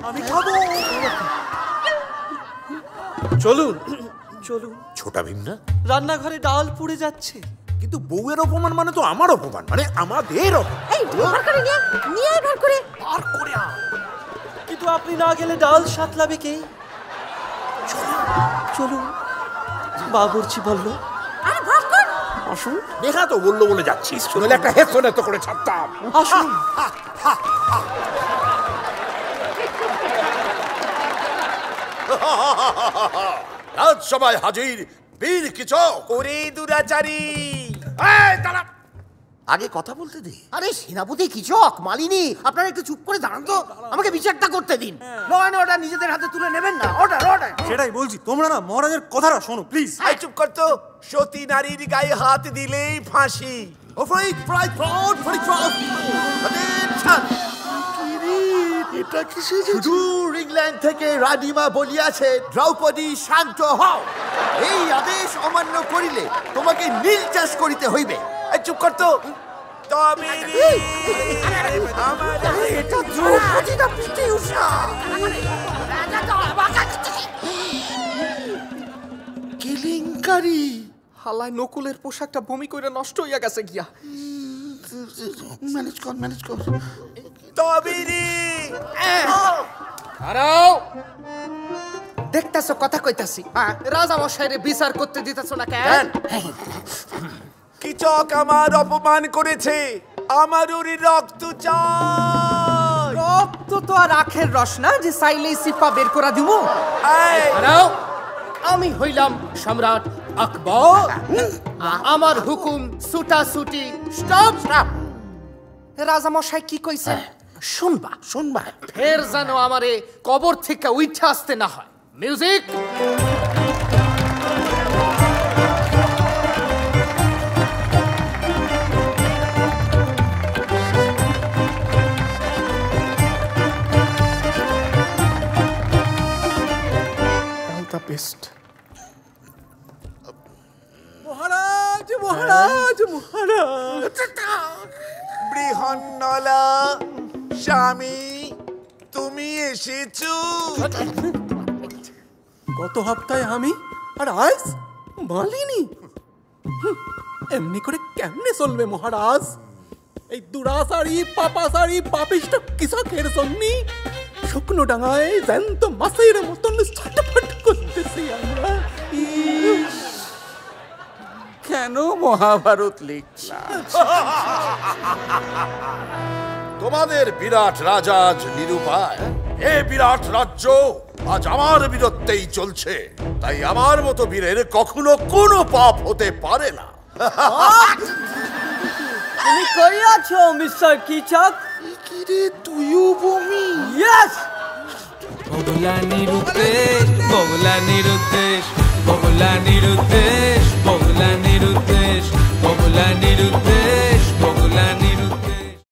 আমি খাবো। চলুন চলুন। ছোটা ভীম না? রান্নাঘরে ডাল পুড়ে যাচ্ছে। কিন্তু বউয়ের অপমান মানে তো আমার অপমান, মানে আমাদের কিন্তু আপনি না গেলে ডাল সাতলাবে কে? চলুন। বাবুর্চি বলল আসুন। দেখা তো বললো বলে যাচ্ছিস, নইলে একটা হেসনে তো করে ছাড়তাম। আসুন। রাজসভায় হাজির বীর কিচক। ওরে দুরাচারী, আগে কথা বলতে দে। আরে সেনাপতি কিচক, মালিনী, আপনারা একটু চুপ করে দাঁড়ান তো, আমাকে বিচারটা করতে দিন। ল অ্যান্ড অর্ডার নিজেদের হাতে তুলে নেবেন না। Order order. সেটাই বলছি, তোমরা না মহারাজের কথাটা শোনো প্লিজ। আই চুপ কর তো। সতী নারীর গায়ে হাত দিলেই ফাঁসি। এটা কিসে? দূর ইংল্যান্ড থেকে রানীমা বলিয়াছে, দ্রৌপদী শান্ত হও। এই আদেশ অমান্য করিলে তোমাকে নীল চাষ করিতে হইবে। এই চুপ কর তো। কেলেঙ্কারি। হালায় নকুলের পোশাকটা বমি কইরা নষ্ট হইয়া গেছে গিয়া। ম্যানেজ কর, ম্যানেজ কর। দেখতাছো কথা কইতাছি, রাজা মশাইরে বিচার করতে দিতেছো না কেন? কিচক আমার অপমান করেছে, আমার ওরই রক্ত চাই। রক্ত তো আর আখের রস না যে চাইলেই সিপা বের করা দিব। আমি হইলাম সম্রাট আকবর, আমার হুকুম সুটা সুটি। Stop stop. রাজা মশাই কি কইছে শুনবা? শুনবা। ফের যেন আমারে কবর থেকে উঠে আসতে না হয়। মিউজিক। মহারাজ মহারাজ মহারাজ। বৃহন্নলা স্বামী, তুমি এসেছো। গত সপ্তাহে আমি আর আজ মালিনী। এমনি করে কেমনে চলবে মহারাজ? এই দুরাচারী পাপাচারী পাপিষ্ট কৃষকের জন্য শুকনো ডাঙায় জ্যান্ত মাছের মতন ছটফট করতেছি আমরা। কেন মহাভারত লিখলা? তোমাদের বিরাট রাজা আজ নিরুপায়। এ বিরাট রাজ্য আজ আমার বীরত্বেই চলছে, তাই আমার মতো বীরের কখনো কোনো পাপ হতে পারে না। তুমি কই আছো মিস্টার কিচক? কি রে, তুইও বমি? ইয়েস। বগলা নিরুদ্দেশ, বগলা নিরুদ্দেশ, বগলা নিরুদ্দেশ, বগলা নিরুদ্দেশ, বগলা নিরুদ্দেশ।